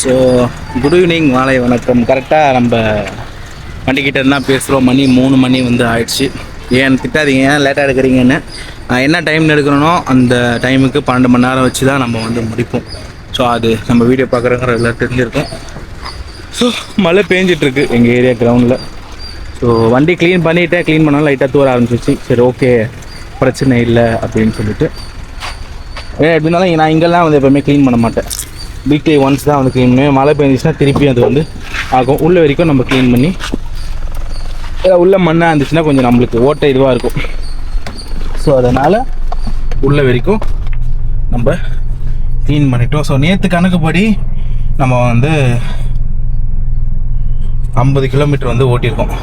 So good evening, மாலை வணக்கம். கரெக்டாக நம்ம வண்டிக்கிட்ட இருந்தால் பேசுகிறோம். மணி 3 மணி வந்து ஆயிடுச்சு. ஏன் திட்டாதீங்க, ஏன் லேட்டாக எடுக்கிறீங்கன்னு. என்ன டைம் எடுக்கணும்னோ அந்த டைமுக்கு 12 மணி நேரம் வச்சு தான் நம்ம வந்து முடிப்போம். ஸோ அது நம்ம வீடியோ பார்க்குறவங்க எல்லாம் தெரிஞ்சிருக்கும். ஸோ மழை பேஞ்சிட்ருக்கு எங்கள் ஏரியா கிரவுண்டில். ஸோ வண்டி க்ளீன் பண்ணிவிட்டேன். க்ளீன் பண்ணாலும் லைட்டாக தூர ஆரம்பிச்சிச்சு. சரி, ஓகே, பிரச்சனை இல்லை அப்படின்னு சொல்லிட்டு. எப்படின்னாலும் நான் இங்கெல்லாம் வந்து எப்போவுமே க்ளீன் பண்ண மாட்டேன். வீக்லி ஒன்ஸ் தான் வந்து க்ளீன் பண்ணுவேன். மழை பெஞ்சிச்சுன்னா திருப்பி அது வந்து ஆகும். உள்ள வரைக்கும் நம்ம க்ளீன் பண்ணி உள்ள மண்ணாக இருந்துச்சுன்னா கொஞ்சம் நம்மளுக்கு ஓட்டை இதுவாக இருக்கும். ஸோ அதனால் உள்ள வரைக்கும் நம்ம க்ளீன் பண்ணிட்டோம். ஸோ நேற்று கணக்குப்படி நம்ம வந்து 50 கிலோமீட்டர் வந்து ஓட்டியிருக்கோம்.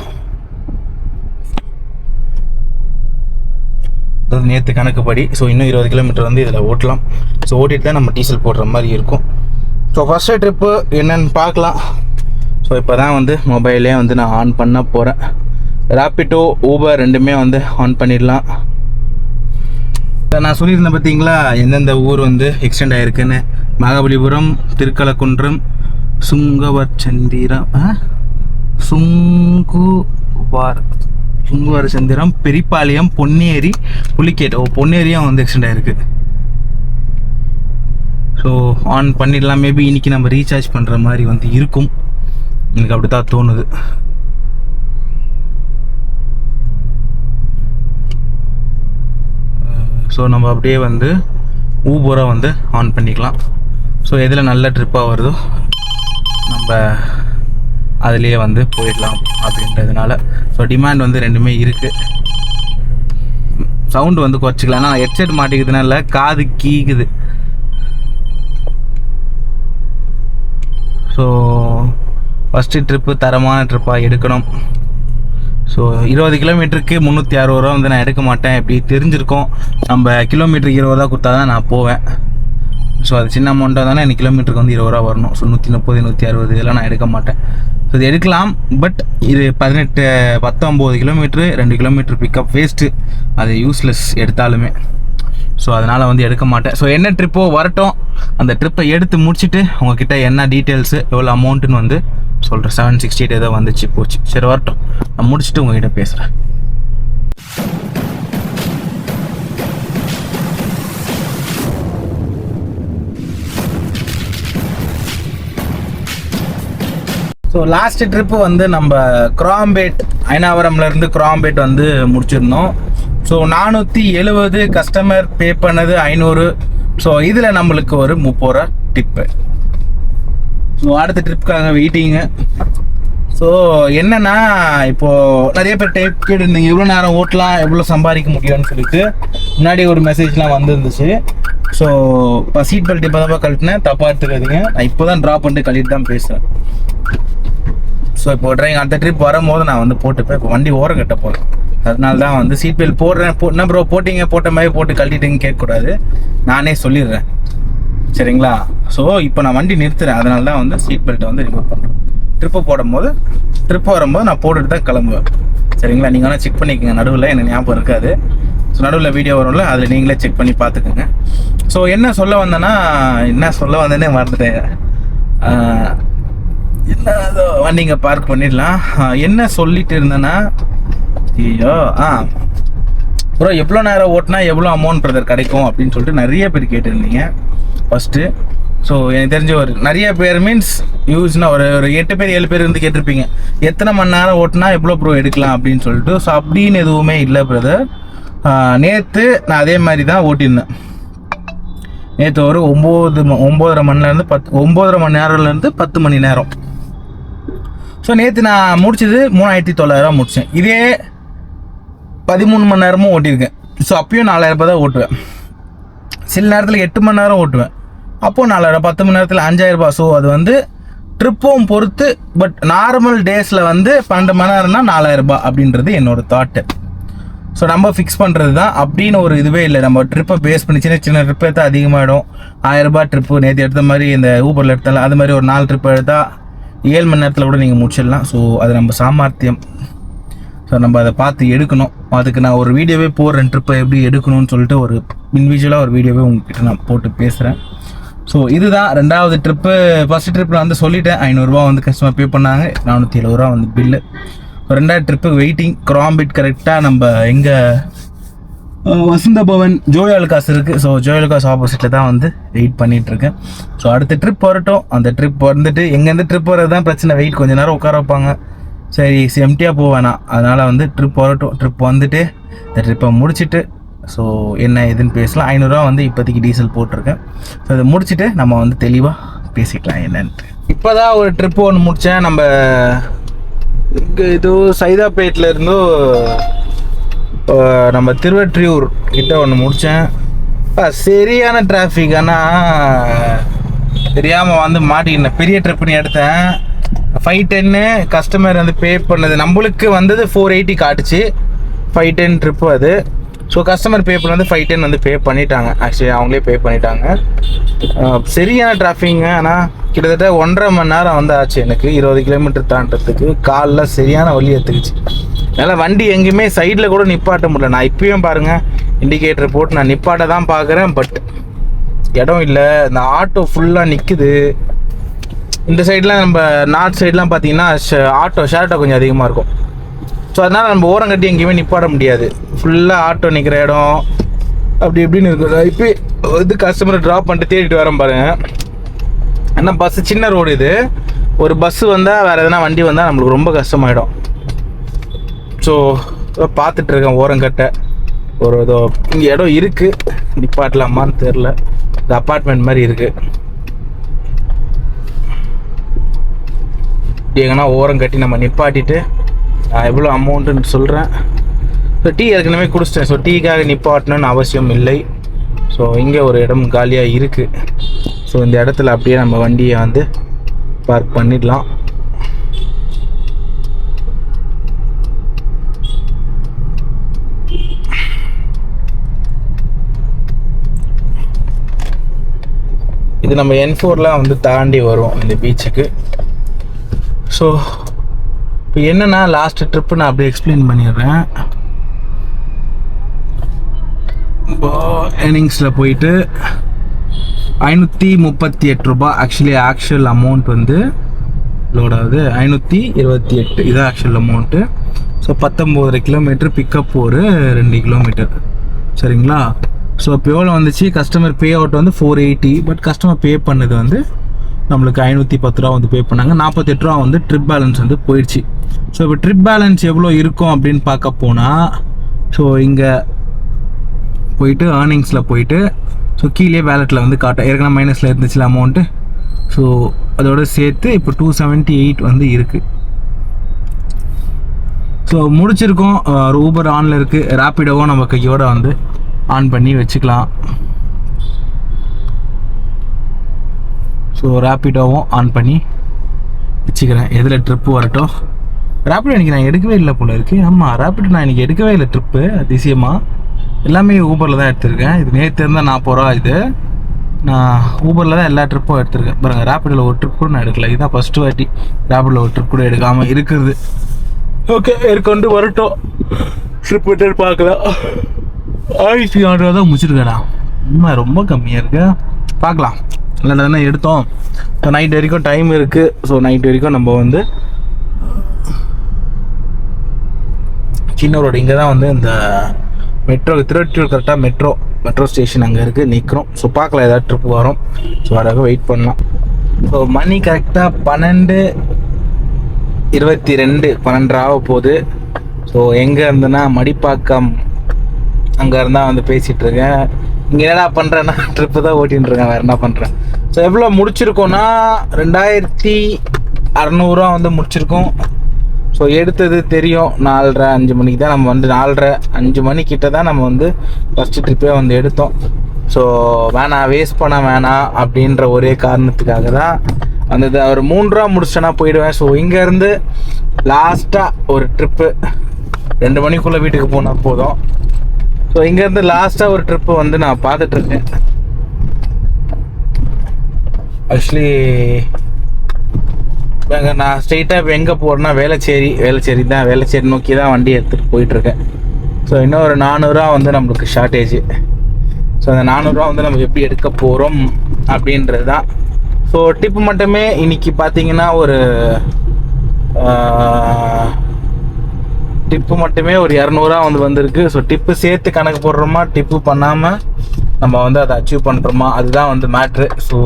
அதாவது நேற்று கணக்குப்படி. ஸோ இன்னும் 20 கிலோமீட்டர் வந்து இதில் ஓட்டலாம். ஸோ ஓட்டிட்டு தான் நம்ம டீசல் போடுற மாதிரி இருக்கும். ஸோ ஃபஸ்ட்டு ட்ரிப்பு என்னென்னு பார்க்கலாம். ஸோ இப்போ தான் வந்து மொபைலே வந்து நான் ஆன் பண்ண போகிறேன். ராப்பிடோ, ஊபர் ரெண்டுமே வந்து ஆன் பண்ணிடலாம். நான் சொல்லியிருந்தேன் பார்த்தீங்களா, எந்தெந்த ஊர் வந்து எக்ஸ்டெண்ட் ஆகிருக்குன்னு. மகாபலிபுரம், திருக்கலக்குன்றம், சுங்குவார் சந்திரம், பெரிப்பாளையம், பொன்னேரி, புலிக்கேட். பொன்னேரியும் வந்து எக்ஸ்டெண்ட் ஆகிருக்கு. ஸோ ஆன் பண்ணிடலாம். மேபி இன்றைக்கி நம்ம ரீசார்ஜ் பண்ணுற மாதிரி வந்து இருக்கும். எனக்கு அப்படி தான் தோணுது. ஸோ நம்ம அப்படியே வந்து ஊபராக வந்து ஆன் பண்ணிக்கலாம். ஸோ எதில் நல்ல ட்ரிப்பாக வருதோ நம்ம அதுலேயே வந்து போயிடலாம் அப்படின்றதுனால. ஸோ டிமாண்ட் வந்து ரெண்டுமே இருக்குது. சவுண்டு வந்து குறைச்சிக்கலாம். ஆனால் ஹெட்செட் மாட்டிக்கிறதுனால காது கீக்குது. ஸோ ஃபஸ்ட்டு ட்ரிப்பு தரமான ட்ரிப்பாக எடுக்கணும். ஸோ 20 கிலோமீட்டருக்கு 360 ரூபா வந்து நான் எடுக்க மாட்டேன். எப்படி தெரிஞ்சிருக்கோம், நம்ம கிலோமீட்டருக்கு 20 ரூபா கொடுத்தா தான் நான் போவேன். ஸோ அது சின்ன அமௌண்ட்டாக தானே எனக்கு கிலோமீட்டருக்கு வந்து 20 ரூபா வரணும். ஸோ 130, 160 இதெல்லாம் நான் எடுக்க மாட்டேன். ஸோ இது எடுக்கலாம். பட் இது 19 கிலோமீட்ரு, 2 கிலோமீட்டர் பிக்கப் வேஸ்ட்டு. அது யூஸ்லெஸ் எடுத்தாலுமே. ஸோ அதனால் வந்து எடுக்க மாட்டேன். ஸோ என்ன ட்ரிப்போ வரட்டும், அந்த ட்ரிப்பை எடுத்து முடிச்சுட்டு உங்ககிட்ட என்ன டீட்டெயில்ஸு எவ்வளோ அமௌண்ட்டுன்னு வந்து சொல்கிறேன். 768 ஏதோ வந்துச்சு போச்சு. சரி, வரட்டும், நான் முடிச்சுட்டு உங்ககிட்ட பேசுகிறேன். ஸோ லாஸ்ட் ட்ரிப்பு வந்து நம்ம குராம்பேட், அயனாவரம்லேருந்து குராம்பேட் வந்து முடிச்சிருந்தோம். ஸோ 470 கஸ்டமர் பே பண்ணது 500. ஸோ இதில் நம்மளுக்கு ஒரு 30 ரூபா டிப்பு. ஸோ அடுத்த ட்ரிப்புக்காக வெயிட்டிங்கு. ஸோ என்னென்னா, இப்போது நிறைய பேர் டைப் கேட்டுருந்தீங்க எவ்வளோ நேரம் ஓட்டலாம், எவ்வளோ சம்பாதிக்க முடியும்னு சொல்லிட்டு. முன்னாடி ஒரு மெசேஜ்லாம் வந்துருந்துச்சு. ஸோ இப்போ சீட் பெல்ட் இப்போ தான் கழட்டினேன், தப்பாக எடுத்துக்காதீங்க. நான் இப்போ தான் ட்ராப் பண்ணிட்டு கழட்டிட்டு தான் பேசுகிறேன். ஸோ இப்போ ட்ரைவிங் அடுத்த ட்ரிப் வரும்போது நான் வந்து போட்டுப்பேன். இப்போ வண்டி ஓரம் கட்ட போகிறேன். அதனால தான் வந்து சீட் பெல்ட் போடுறேன். என்ன ப்ரோ போட்டிங்க, போட்ட மாதிரி போட்டு கழட்டிட்டுங்க கேட்கக்கூடாது, நானே சொல்லிடுறேன். சரிங்களா? ஸோ இப்போ நான் வண்டி நிறுத்துறேன். அதனால தான் வந்து சீட் பெல்ட்டை வந்து ரிமூவ் பண்ணுறேன். ட்ரிப்பு வரும்போது நான் போட்டுட்டு தான் கிளம்புவேன். சரிங்களா? நீங்கள் வேணால் செக் பண்ணிக்கோங்க. நடுவில் எனக்கு ஞாபகம் இருக்காது. ஸோ நடுவில் வீடியோ வரும்ல, அதில் நீங்களே செக் பண்ணி பார்த்துக்குங்க. ஸோ என்ன சொல்ல வந்தேன்னே மறந்துட்டேன். என்ன வண்டிங்க பார்க் பண்ணிடலாம். என்ன சொல்லிட்டு இருந்தேன்னா, ஐயோ ப்ரோ எவ்வளோ நேரம் ஓட்டினா எவ்வளோ அமௌண்ட் பிரதர் கிடைக்கும் அப்படின்னு சொல்லிட்டு நிறைய பேர் கேட்டிருந்தீங்க ஃபஸ்ட்டு. ஸோ எனக்கு தெரிஞ்ச ஒரு நிறைய பேர் மீன்ஸ் யூஸ்னால் ஒரு 8 பேர் 7 பேர் இருந்து கேட்டிருப்பீங்க, எத்தனை மணி நேரம் ஓட்டினா எவ்வளோ ப்ரோ எடுக்கலாம் அப்படின்னு சொல்லிட்டு. ஸோ அப்படின்னு எதுவுமே இல்லை பிரதர். நேற்று நான் அதே மாதிரி தான் ஓட்டியிருந்தேன். நேற்று ஒரு 9:30 மணிலேருந்து 9:30 மணி நேரம்லேருந்து 10 மணி நேரம். ஸோ நேற்று நான் முடிச்சது 3900 முடித்தேன். இதே 13 மணி நேரமும் ஓட்டியிருக்கேன். ஸோ அப்பயும் 4000 தான் ஓட்டுவேன். சில நேரத்தில் 8 மணி நேரம் ஓட்டுவேன், அப்போது 4000. 10 மணி நேரத்தில் 5000. ஸோ அது வந்து ட்ரிப்பும் பொறுத்து. பட் நார்மல் டேஸில் வந்து 12 மணி நேரம்னா 4000 அப்படின்றது என்னோட தாட்டு. ஸோ நம்ம ஃபிக்ஸ் பண்ணுறது தான் அப்படின்னு ஒரு இதுவே இல்லை. நம்ம ட்ரிப்பை பேஸ் பண்ணி சின்ன ட்ரிப் எடுத்தால் அதிகமாகிடும். 1000 ட்ரிப்பு நேற்று எடுத்த மாதிரி இந்த ஊபரில் எடுத்தாலும் அது மாதிரி ஒரு 4 ட்ரிப் எடுத்தால் 7 மணி நேரத்தில் கூட நீங்கள் முடிச்சிடலாம். ஸோ அது நம்ம சாமர்த்தியம். ஸோ நம்ம அதை பார்த்து எடுக்கணும். அதுக்கு நான் ஒரு வீடியோவே போடுறேன், ட்ரிப்பை எப்படி எடுக்கணும்னு சொல்லிட்டு ஒரு இண்டிவிஜுவலாக ஒரு வீடியோவே உங்ககிட்ட நான் போட்டு பேசுகிறேன். ஸோ இதுதான் 2வது ட்ரிப்பு. ஃபஸ்ட்டு ட்ரிப்பில் வந்து சொல்லிட்டேன் 500 வந்து கஸ்டமர் பே பண்ணாங்க, 470 வந்து பில்லு. 2வது ட்ரிப்பு வெயிட்டிங். கிராம்பிட் கரெக்டாக நம்ம எங்கே வசந்த பவன் ஜோயாலுக்காஸ் இருக்குது. ஸோ ஜோயாலுக்காஸ் ஆப்போசிட்டில் தான் வந்து வெயிட் பண்ணிகிட்ருக்கேன். ஸோ அடுத்த ட்ரிப் வரட்டும். அந்த ட்ரிப் வந்துட்டு எங்கேருந்து ட்ரிப் வர்றது தான் பிரச்சனை. வெயிட் கொஞ்சம் நேரம் உட்கார வைப்பாங்க. சரி எம்டியாக போவேணாம், அதனால் வந்து ட்ரிப் வரட்டும். ட்ரிப் வந்துட்டு இந்த ட்ரிப்பை முடிச்சுட்டு ஸோ என்ன எதுன்னு பேசலாம். 500 வந்து இப்போதைக்கு டீசல் போட்டிருக்கேன். ஸோ அதை முடிச்சுட்டு நம்ம வந்து தெளிவாக பேசிக்கலாம் என்னன்ட்டு. இப்போ தான் ஒரு ட்ரிப்பு ஒன்று முடித்தேன். நம்ம இங்கே ஏதோ சைதாப்பேட்டில் இருந்தோ நம்ம திருவற்றியூர் கிட்ட ஒன்று முடித்தேன். சரியான டிராஃபிக். ஆனால் தெரியாமல் வந்து மாட்டிக்கிட்டேன். பெரிய ட்ரிப்புன்னு எடுத்தேன். 510 கஸ்டமர் வந்து பே பண்ணது நம்மளுக்கு வந்தது 480 காட்டுச்சு. 510 ட்ரிப்பு அது. ஸோ கஸ்டமர் பே பண்ண வந்து 510 வந்து பே பண்ணிட்டாங்க. ஆக்சுவலி அவங்களே பே பண்ணிட்டாங்க. சரியான டிராஃபிங்க. ஆனால் கிட்டத்தட்ட 1.5 மணி நேரம் வந்து ஆச்சு எனக்கு 20 கிலோமீட்டர் தாண்டறதுக்கு. காலில் சரியான வலி எடுத்துக்கிச்சு. அதனால் வண்டி எங்கேயுமே சைடில் கூட நிப்பாட்ட முடியல. நான் இப்பயும் பாருங்கள் இண்டிகேட்டர் போட்டு நான் நிப்பாட்ட தான் பார்க்குறேன். பட் இடம் இல்லை. இந்த ஆட்டோ ஃபுல்லாக நிற்குது. இந்த சைட்லாம் நம்ம நார்த் சைட்லாம் பார்த்தீங்கன்னா ஆட்டோ ஷேர் ஆட்டோ கொஞ்சம் அதிகமாக இருக்கும். ஸோ அதனால் நம்ம ஓரம் கட்டி எங்கேயுமே நிப்பாட முடியாது. ஃபுல்லாக ஆட்டோ நிற்கிற இடம் அப்படி இப்படின்னு இருக்குது. இப்போ இது கஸ்டமரை ட்ராப் பண்ணிட்டு தேடிட்டு வரேன் பாருங்க. ஏன்னா பஸ்ஸு சின்ன ரோடு இது. ஒரு பஸ்ஸு வந்தால் வேறு எதனா வண்டி வந்தால் நம்மளுக்கு ரொம்ப கஷ்டமாயிடும். ஸோ பார்த்துட்ருக்கேன் ஓரங்கட்டை ஒரு ஏதோ இங்கே இடம் இருக்குது. நிப்பாட்டலாமான்னு தெரில. இந்த அப்பார்ட்மெண்ட் மாதிரி இருக்குது. இப்படி எங்கன்னா ஓரம் கட்டி நம்ம நிப்பாட்டிட்டு நான் எவ்வளோ அமௌண்ட்டுன்னு சொல்கிறேன். ஸோ டீ ஏற்கனவே குடிச்சிட்டேன். ஸோ டீக்காக நிப்பாட்டணும்னு அவசியம் இல்லை. ஸோ இங்கே ஒரு இடம் காலியாக இருக்குது. ஸோ இந்த இடத்துல அப்படியே நம்ம வண்டியை வந்து பார்க் பண்ணிடலாம். இது நம்ம N4லாம் வந்து தாண்டி வரும் இந்த பீச்சுக்கு. ஸோ இப்போ என்னென்னா லாஸ்ட் ட்ரிப்பு நான் அப்படியே எக்ஸ்பிளைன் பண்ணிடுறேன். இப்போ ஏர்னிங்ஸில் போயிட்டு 538 ரூபா. ஆக்சுவல் அமௌண்ட் வந்து லோட் ஆகுது 528. இதுதான் actual amount. So 19 kilometre pickup ஒரு 2 கிலோமீட்டர். சரிங்களா? ஸோ இப்போ எவ்வளோ வந்துச்சு? கஸ்டமர் பே அவுட் வந்து 480. பட் கஸ்டமர் பே பண்ணது வந்து நம்மளுக்கு 510 ரூபா வந்து பே பண்ணாங்க. 48 ரூபா வந்து ட்ரிப் பேலன்ஸ் வந்து போயிடுச்சு. ஸோ இப்போ ட்ரிப் பேலன்ஸ் எவ்வளோ இருக்கும் அப்படின்னு பார்க்க போனால், ஸோ இங்கே போயிட்டு ஏர்னிங்ஸில் போயிட்டு ஸோ கீழே வேலெட்டில் வந்து காட்டும். ஏற்கனவே மைனஸில் இருந்துச்சுல அமௌண்ட்டு. ஸோ அதோட சேர்த்து இப்போ 278 வந்து இருக்குது. ஸோ முடிச்சிருக்கோம். ஊபர் ஆனில் இருக்குது. ரேப்பிடோவும் நம்ம கையோட வந்து ஆன் பண்ணி வச்சுக்கலாம். ஸோ ரேப்பிடோவும் ஆன் பண்ணி வச்சுக்கிறேன். எதில் ட்ரிப்பு வரட்டும். ரேப்பிடோ இன்றைக்கி நான் எடுக்கவே இல்லை போல இருக்குது. ஆமாம், ரேப்பிடோ நான் இன்றைக்கி எடுக்கவே இல்லை ட்ரிப்பு. அதிசயமாக எல்லாமே ஊபரில் தான் எடுத்திருக்கேன். இது நேற்று இருந்தால் 40 ரூபா. இது நான் ஊபரில் தான் எல்லா ட்ரிப்பும் எடுத்திருக்கேன். பாருங்கள், ரேப்பிடோவில் ஒரு ட்ரிப் கூட நான் எடுக்கல. இதுதான் ஃபஸ்ட்டு வாட்டி ரேப்பிடோவில் ஒரு ட்ரிப் கூட எடுக்காமல் இருக்கிறது. ஓகே, எடுக்கொண்டு வரட்டும். ட்ரிப் விட்டு பார்க்கலாம். 1400 ரூபா தான் முடிச்சிருக்கேடா. இன்னும் ரொம்ப கம்மியாக இருக்கு. பார்க்கலாம். இல்லை தானே எடுத்தோம். ஸோ நைட் வரைக்கும் டைம் இருக்குது. ஸோ நைட் வரைக்கும் நம்ம வந்து சின்ன ரோடு இங்கே தான் வந்து இந்த மெட்ரோ திருவற்றியூர் கரெக்டாக மெட்ரோ ஸ்டேஷன் அங்கே இருக்குது. நிற்கிறோம். ஸோ பார்க்கலாம், ஏதாவது ட்ரிப் வரும். ஸோ அதுக்காக வெயிட் பண்ணலாம். ஸோ மணி கரெக்டாக 12:22 12 ஆக போகுது. ஸோ எங்கே இருந்தேன்னா மடிப்பாக்கம் அங்கே இருந்தால் வந்து பேசிகிட்ருக்கேன். இங்கே என்னடா பண்ணுறேன்னா ட்ரிப்பு தான் ஓட்டின்னு இருக்கேன். வேறு என்ன பண்ணுறேன். ஸோ எவ்வளோ முடிச்சிருக்கோன்னா 2600 வந்து முடிச்சிருக்கோம். ஸோ எடுத்தது தெரியும் 4:30 5 மணிக்கு தான் நம்ம வந்து 4:30 5 மணிக்கிட்ட தான் நம்ம வந்து ஃபஸ்ட்டு ட்ரிப்பே வந்து எடுத்தோம். ஸோ வேணாம், வேஸ்ட் பண்ண வேணாம் அப்படின்ற ஒரே காரணத்துக்காக தான் அந்த ஒரு 3 ரூபா முடிச்சேன்னா போயிடுவேன். ஸோ இங்கேருந்து லாஸ்ட்டாக ஒரு ட்ரிப்பு 2 மணிக்குள்ளே வீட்டுக்கு போனால் போதும். ஸோ இங்கேருந்து லாஸ்ட்டாக ஒரு ட்ரிப்பு வந்து நான் பார்த்துட்ருக்கேன். ஆக்சுவலி நான் ஸ்ட்ரெயிட்டாக இப்போ எங்கே போகிறேன்னா வேளச்சேரி தான். வேளச்சேரி நோக்கி தான் வண்டி எடுத்துகிட்டு போயிட்டுருக்கேன். ஸோ இன்னும் ஒரு 400 ரூபா வந்து நம்மளுக்கு ஷார்ட்டேஜ். ஸோ அந்த 400 ரூபா வந்து நம்ம எப்படி எடுக்க போகிறோம் அப்படின்றது தான். ஸோ டிப்பு மட்டுமே இன்னைக்கு பார்த்தீங்கன்னா ஒரு டிப்பு மட்டுமே ஒரு 200 வந்து வந்திருக்கு. ஸோ டிப்பு சேர்த்து கணக்கு போடுறோமா, டிப்பு பண்ணாமல் நம்ம வந்து அதை அச்சீவ் பண்ணுறோமா, அதுதான் வந்து மேட்ரு. ஸோ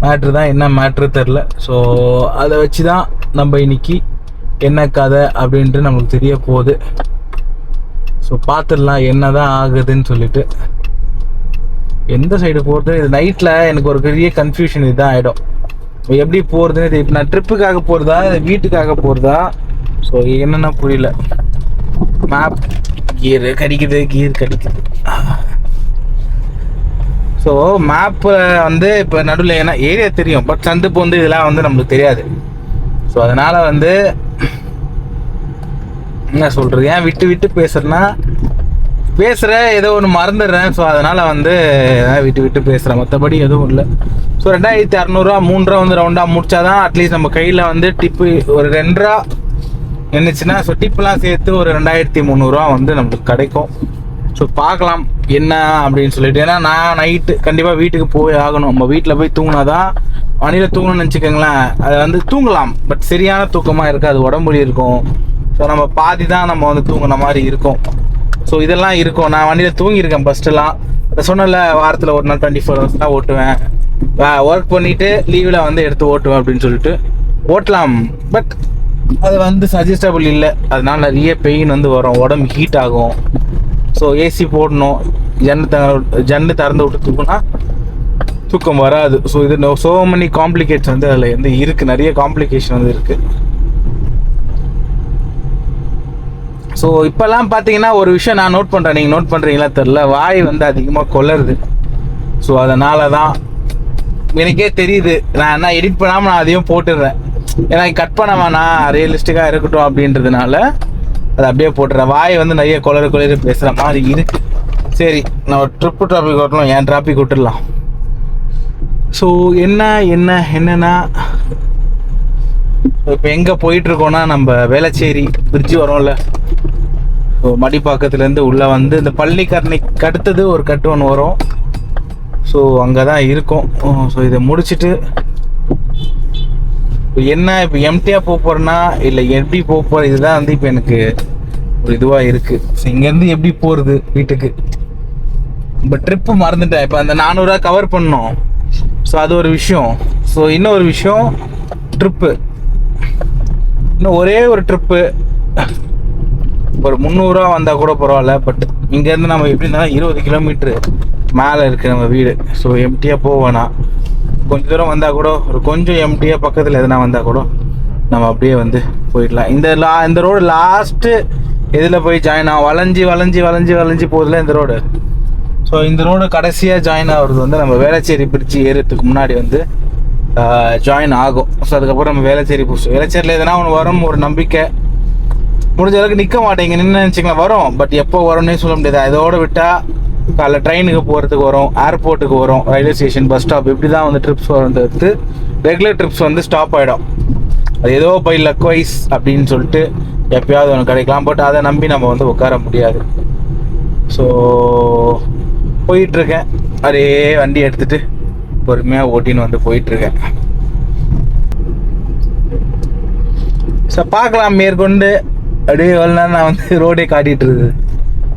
மேட்ரு தான், என்ன மேட்ரு தெரில. ஸோ அதை வச்சு தான் நம்ம இன்னைக்கு என்ன கதை அப்படின்ட்டு நமக்கு தெரிய போகுது. ஸோ பார்த்துடலாம் என்ன தான் ஆகுதுன்னு சொல்லிட்டு. எந்த சைடு போகிறது, இது நைட்டில் எனக்கு ஒரு பெரிய கன்ஃபியூஷன் இதுதான் ஆகிடும். எப்படி போகிறதுன்னு இப்போ நான் ட்ரிப்புக்காக போகிறதா இல்லை வீட்டுக்காக போகிறதா, ஸோ என்னென்னா புரியல. மேப் கீர் கடிக்குது. ஸோ மேப்பில் வந்து இப்போ நடுவில் ஏன்னா ஏரியா தெரியும், பட் சந்துப்பு வந்து இதெல்லாம் வந்து நம்மளுக்கு தெரியாது. ஸோ அதனால் வந்து என்ன சொல்கிறது, ஏன் விட்டு விட்டு பேசுகிறேன்னா பேசுகிறேன், ஏதோ ஒன்று மறந்துடுறேன். ஸோ அதனால் வந்து விட்டு விட்டு பேசுகிறேன், மற்றபடி எதுவும் இல்லை. ஸோ 2600 3 வந்து ரவுண்டாக முடிச்சாதான் அட்லீஸ்ட் நம்ம கையில் வந்து டிப்பு ஒரு 2 நின்றுச்சுன்னா, ஸோ டிப்புலாம் சேர்த்து ஒரு 2300 வந்து நம்மளுக்கு கிடைக்கும். ஸோ பார்க்கலாம் என்ன அப்படின்னு சொல்லிட்டு. ஏன்னா நான் நைட்டு கண்டிப்பாக வீட்டுக்கு போய் ஆகணும். நம்ம வீட்டில் போய் தூங்கினாதான், வண்டியில் தூங்கணும்னு நினச்சிக்கோங்களேன், அதை வந்து தூங்கலாம், பட் சரியான தூக்கமாக இருக்காது, உடம்புலி இருக்கும். ஸோ நம்ம பாதி தான் நம்ம வந்து தூங்கின மாதிரி இருக்கும். ஸோ இதெல்லாம் இருக்கும். நான் வண்டியில் தூங்கியிருக்கேன் ஃபஸ்ட்டுலாம். அதை சொன்னல, வாரத்தில் ஒரு நாள் 24 hours தான் ஓட்டுவேன், ஒர்க் பண்ணிவிட்டு லீவில் வந்து எடுத்து ஓட்டுவேன் அப்படின்னு சொல்லிட்டு ஓட்டலாம். பட் அது வந்து சஜஸ்டபிள் இல்லை. அதனால நிறைய பெயின் வந்து வரும், உடம்பு ஹீட் ஆகும். ஸோ ஏசி போடணும், ஜன்னு திறந்து விட்டு தூக்குனா தூக்கம் வராது. ஸோ இது ஸோ மெனி காம்ப்ளிகேட்ஸ் வந்து அதில் வந்து இருக்குது, நிறைய காம்ப்ளிகேஷன் வந்து இருக்குது. ஸோ இப்போல்லாம் பார்த்தீங்கன்னா ஒரு விஷயம் நான் நோட் பண்ணுறேன், நீங்கள் நோட் பண்ணுறீங்களா தெரில, வாய் வந்து அதிகமாக கொலருது. ஸோ அதனால தான் எனக்கே தெரியுது, நான் என்ன எடிட் பண்ணாமல் நான் அதையும் போட்டுடுறேன். ஏன்னா கட் பண்ண வேணாம், ரியலிஸ்டிக்காக இருக்கட்டும் அப்படின்றதுனால அதை அப்படியே போட்டுறேன். வாய் வந்து நிறைய கொலரு பேசுகிற மாதிரி இருக்கு. சரி, நான் ஒரு டாபிக் ஓட்டலாம், என் டாபிக் விட்டுடலாம். ஸோ என்னன்னா இப்போ எங்கே போயிட்டுருக்கோன்னா, நம்ம வேளச்சேரி பிரிட்ஜு வரோம்ல, ஸோ மடிப்பாக்கத்துலேருந்து உள்ளே வந்து இந்த பள்ளிக்கரணைக்கு அடுத்தது ஒரு கட்டு ஒன்று வரும். ஸோ அங்கே தான் இருக்கும். ஸோ இதை முடிச்சுட்டு என்ன இப்போ எம்டியாக போக போகிறேன்னா இல்லை எப்படி போக போகிறேன், இதுதான் வந்து இப்போ எனக்கு ஒரு இதுவாக இருக்குது. ஸோ இங்கேருந்து எப்படி போகிறது வீட்டுக்கு. இப்போ ட்ரிப்பு மறந்துட்டேன், இப்போ அந்த 400 கவர் பண்ணோம். ஸோ அது ஒரு விஷயம். ஸோ இன்னொரு விஷயம், ட்ரிப்பு இன்னும் ஒரே ஒரு ட்ரிப்பு ஒரு 300 வந்தால் கூட பரவாயில்ல. பட் இங்கேருந்து நம்ம எப்படி இருந்தாலும் 20 கிலோமீட்ரு மேலே இருக்குது நம்ம வீடு. ஸோ எம்டியாக போவேனா, கொஞ்சம் தூரம் வந்தால் கூட ஒரு கொஞ்சம் எம்டியாக பக்கத்தில் எதுனா வந்தால் கூட நம்ம அப்படியே வந்து போயிடலாம். இந்த ரோடு லாஸ்ட்டு எதில் போய் ஜாயின் ஆகும், வளைஞ்சி போகுதுல இந்த ரோடு. ஸோ இந்த ரோடு கடைசியாக ஜாயின் ஆகிறது வந்து நம்ம வேளச்சேரி பிரிட்ஜு ஏறுறதுக்கு முன்னாடி வந்து ஜாயின் ஆகும். ஸோ அதுக்கப்புறம் நம்ம வேளச்சேரியில் எதனா ஒன்று வரும், ஒரு நம்பிக்கை. முடிஞ்ச அளவுக்கு நிற்க மாட்டேங்க, நின்று நினச்சிக்கலாம் வரும், பட் எப்போ வரும்னே சொல்ல முடியாது. அதோடு விட்டால் காலைல ட்ரெயினுக்கு போகிறதுக்கு வரும், ஏர்போர்ட்டுக்கு வரும், ரயில்வே ஸ்டேஷன், பஸ் ஸ்டாப், இப்படி தான் வந்து ட்ரிப்ஸ் வந்து ரெகுலர் ட்ரிப்ஸ் வந்து ஸ்டாப் ஆகிடும். அது ஏதோ பை லக் வைஸ் அப்படின்னு சொல்லிட்டு எப்பயாவது ஒன்று கிடைக்கலாம், பட் அதை நம்பி நம்ம வந்து உட்கார முடியாது. ஸோ போயிட்டுருக்கேன், அப்படியே வண்டி எடுத்துகிட்டு பொறுமையாக ஓட்டின்னு வந்து போயிட்டுருக்கேன். ஸோ பார்க்கலாம் மேற்கொண்டு அப்படியே எவ்வளோ நேரம் நான் வந்து ரோடே காட்டிகிட்டு இருக்குது.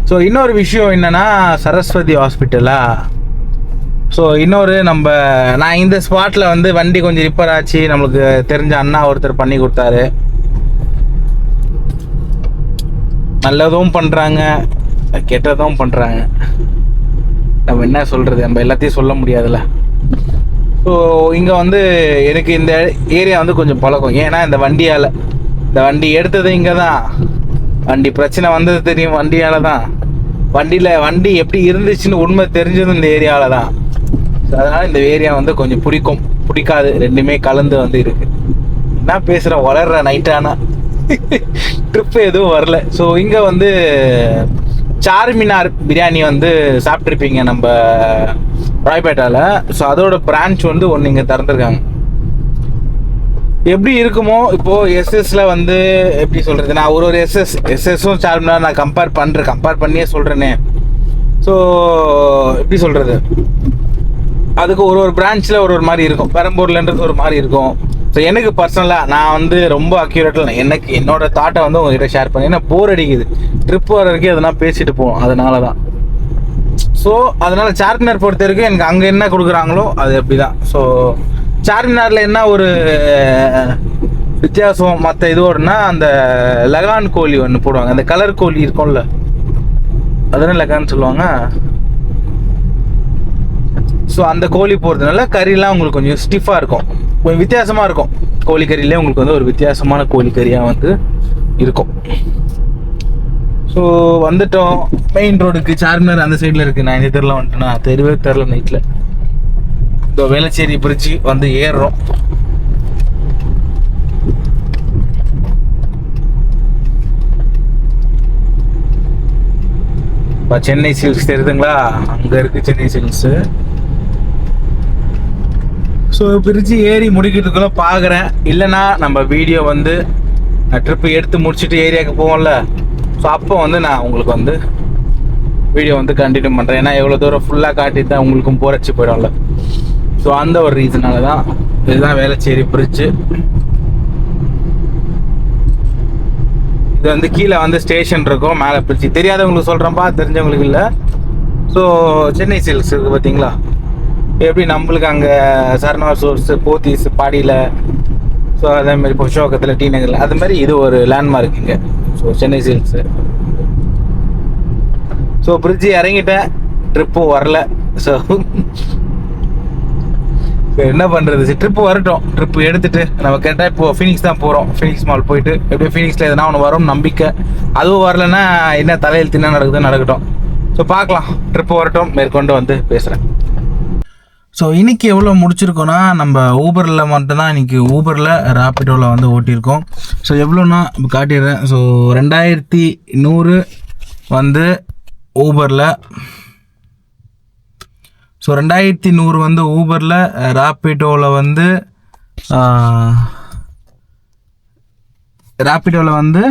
ஸோ இன்னொரு விஷயம் என்னென்னா, சரஸ்வதி ஹாஸ்பிட்டலா. ஸோ இன்னொரு நான் இந்த ஸ்பாட்டில் வந்து வண்டி கொஞ்சம் ரிப்பேர் ஆச்சு, நம்மளுக்கு தெரிஞ்ச அண்ணா ஒருத்தர் பண்ணி கொடுத்தாரு. நல்லதும் பண்ணுறாங்க, கெட்டதும் பண்ணுறாங்க. நம்ம என்ன சொல்கிறது, நம்ம எல்லாத்தையும் சொல்ல முடியாதுல்ல. ஸோ இங்கே வந்து எனக்கு இந்த ஏரியா வந்து கொஞ்சம் பழக்கம். ஏன்னா இந்த வண்டி எடுத்தது இங்கே தான், வண்டி பிரச்சனை வந்தது தெரியும் வண்டியால் தான், வண்டி எப்படி இருந்துச்சுன்னு உண்மை தெரிஞ்சதும் இந்த ஏரியாவில் தான். ஸோ அதனால் இந்த ஏரியா வந்து கொஞ்சம் பிடிக்காது, ரெண்டுமே கலந்து வந்து இருக்குது. என்ன பேசுகிறேன், வளர்ற நைட்டானா ட்ரிப்பு எதுவும் வரல. ஸோ இங்கே வந்து சார்மினார் பிரியாணி வந்து சாப்பிட்ருப்பீங்க நம்ம ராய்பேட்டாவில். ஸோ அதோட பிரான்ச் வந்து ஒன்று இங்கே திறந்துருக்காங்க. எப்படி இருக்குமோ இப்போது எஸ்எஸ்ல வந்து எப்படி சொல்கிறது, நான் ஒரு எஸ்எஸும் சார்மினார் நான் கம்பேர் பண்ணியே சொல்கிறேனே. ஸோ எப்படி சொல்கிறது, அதுக்கு ஒரு பிரான்ச்சில் ஒரு மாதிரி இருக்கும். பெரம்பூர்லன்றது ஒரு மாதிரி இருக்கும். ஸோ எனக்கு பர்சனலாக நான் வந்து ரொம்ப அக்யூரேட்டில் எனக்கு என்னோட தாட்டை வந்து உங்ககிட்ட ஷேர் பண்ணி, ஏன்னா போர் அடிக்குது ட்ரிப் வர வரைக்கும் எதனா பேசிட்டு போவோம், அதனால தான். ஸோ அதனால் சார்மினார் பொறுத்த வரைக்கும் எனக்கு அங்கே என்ன கொடுக்குறாங்களோ அது அப்படி தான். ஸோ சார்மினாரில் என்ன ஒரு வித்தியாசம் மற்ற இதோடனா, அந்த லகான் கோழி ஒன்று போடுவாங்க, அந்த கலர் கோழி இருக்கும்ல, அதுதான் லகான்னு சொல்லுவாங்க. ஸோ அந்த கோழி போடுறதுனால கறியெல்லாம் உங்களுக்கு கொஞ்சம் ஸ்டிஃபாக இருக்கும், கொஞ்சம் வித்தியாசமாக இருக்கும். கோழிக்கறியிலே உங்களுக்கு வந்து ஒரு வித்தியாசமான கோழிக்கறியாக வந்து இருக்கும். ஸோ வந்துட்டோம் மெயின் ரோடுக்கு. சார்மினார் அந்த சைடில் இருக்குது. நான் இந்த தெருவில் வந்துட்டேன்னா தெருவே தெரில. நைட்டில் இந்த வேளச்சேரி பிரிட்ஜி வந்து ஏறுறோம். இப்போ சென்னை சில்க்ஸ் தெரியுதுங்களா, அங்கே இருக்குது சென்னை சில்க்ஸு. ஸோ பிரிட்ஜு ஏறி முடிக்கிறதுக்குள்ளே பார்க்குறேன், இல்லைனா நம்ம வீடியோ வந்து ட்ரிப்பு எடுத்து முடிச்சுட்டு ஏரியாவுக்கு போவோம்ல, ஸோ அப்போ வந்து நான் உங்களுக்கு வந்து வீடியோ வந்து கண்டினியூ பண்ணுறேன். ஏன்னா எவ்வளோ தூரம் ஃபுல்லாக காட்டிட்டு தான் உங்களுக்கும் போரச்சு போயிடும்ல. ஸோ அந்த ஒரு ரீசனால தான். இதுதான் வேளச்சேரி பிரிட்ஜு. இது வந்து கீழே வந்து ஸ்டேஷன் இருக்கும், மேலே பிரிட்ஜு. தெரியாதவங்களுக்கு சொல்கிறேன்ப்பா, தெரிஞ்சவங்களுக்கு இல்லை. ஸோ சென்னை சில்க்ஸ் இருக்குது பார்த்தீங்களா, எப்படி நம்மளுக்கு அங்கே சரணா சோர்ஸு, போத்தீஸ், பாடியில், ஸோ அதேமாதிரி புஷோகத்தில், டி நகரில், அது மாதிரி இது ஒரு லேண்ட்மார்க் இங்கே. So Chennai Silks. So bridge இறங்கிட்டேன், ட்ரிப்பும் வரல. ஸோ என்ன பண்ணுறது, ட்ரிப்பு வரட்டும். ட்ரிப்பு எடுத்துகிட்டு நம்ம கேட்டால் இப்போது ஃபீனிக்ஸ் தான் போகிறோம். ஃபீனிக்ஸ் மால் போயிட்டு எப்படியும் ஃபீனிக்ஸில் எதனா ஒன்று வரும் நம்பிக்கை. அதுவும் வரலன்னா என்ன தலையெழுத்து என்ன நடக்குதுன்னு நடக்கட்டும். ஸோ பார்க்கலாம், ட்ரிப்பு வரட்டும், மேற்கொண்டு வந்து பேசுகிறேன். ஸோ இன்றைக்கி எவ்வளோ முடிச்சிருக்கோன்னா, நம்ம ஊபரில் மட்டும்தான் இன்றைக்கி ஊபரில் ராபிடோவில் வந்து ஓட்டியிருக்கோம். ஸோ எவ்வளோன்னா இப்போ காட்டிடுறேன். ஸோ 2100 வந்து ஊபரில். ஸோ 2100 வந்து ஊபரில். ராபிடோவில் வந்து 711.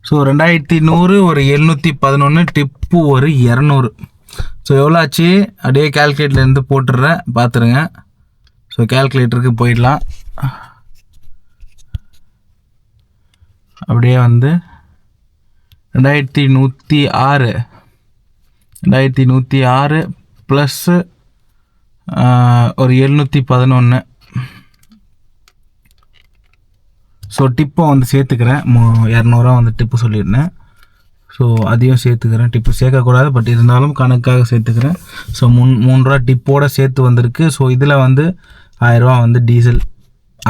ஸோ 2100 ஒரு 711, டிப்பு ஒரு 200. ஸோ எவ்வளோ ஆச்சு அப்படியே கேல்குலேட்டர்லேருந்து போட்டுடுறேன், பார்த்துருங்க. ஸோ கேல்குலேட்டருக்கு போயிடலாம். அப்படியே வந்து 2106 ப்ளஸ்ஸு ஒரு 711. ஸோ டிப்பும் வந்து சேர்த்துக்கிறேன், 200 வந்து டிப்பு சொல்லியிருந்தேன். ஸோ அதையும் சேர்த்துக்கிறேன். டிப்பு சேர்க்கக்கூடாது, பட் இருந்தாலும் கணக்காக சேர்த்துக்கிறேன். ஸோ 3 ரூபா டிப்போடு சேர்த்து வந்திருக்கு. ஸோ இதில் வந்து 1000 ரூபா வந்து டீசல்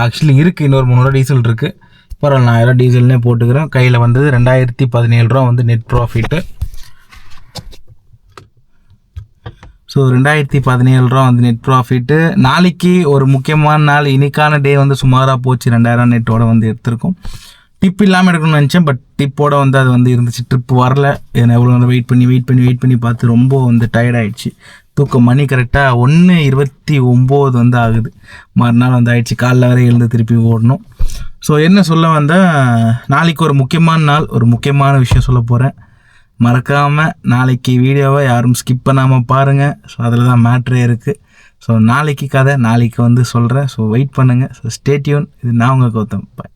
ஆக்சுவலி இருக்குது, இன்னொரு 300 டீசல் இருக்குது. பரவாயில்ல, 1000 டீசல்னே போட்டுக்கிறேன். கையில் வந்தது 2017 ரூபா வந்து நெட் ப்ராஃபிட்டு. ஸோ 2017 ரூபா வந்து நெட் ப்ராஃபிட்டு. நாளைக்கு ஒரு முக்கியமான நாள், இன்னைக்கான டே வந்து சுமாராக போச்சு. 2000 நெட்டோட வந்து எடுத்திருக்கோம். டிப் இல்லாமல் எடுக்கணும்னு நினச்சேன், பட் டிப்போட வந்து அது வந்து இருந்துச்சு. ட்ரிப் வரல. ஏன்னா எவ்வளோ நேரம் வெயிட் பண்ணி பார்த்து ரொம்ப வந்து டயர்டாகிடுச்சு. தூக்கம் மணி கரெக்டாக 1:29 வந்து ஆகுது. மறுநாள் வந்து ஆயிடுச்சு, காலைல வரை எழுந்து திருப்பி ஓடணும். ஸோ என்ன சொல்ல வந்தால், நாளைக்கு ஒரு முக்கியமான நாள், ஒரு முக்கியமான விஷயம் சொல்ல போகிறேன். மறக்காமல் நாளைக்கு வீடியோவை யாரும் ஸ்கிப் பண்ணாமல் பாருங்கள். ஸோ அதில் தான் மேட்ரே இருக்குது. ஸோ நாளைக்கு கதை நாளைக்கு வந்து சொல்கிறேன். ஸோ வெயிட் பண்ணுங்கள். So stay tune. இது நான் உங்கள் கௌதம். பாய்.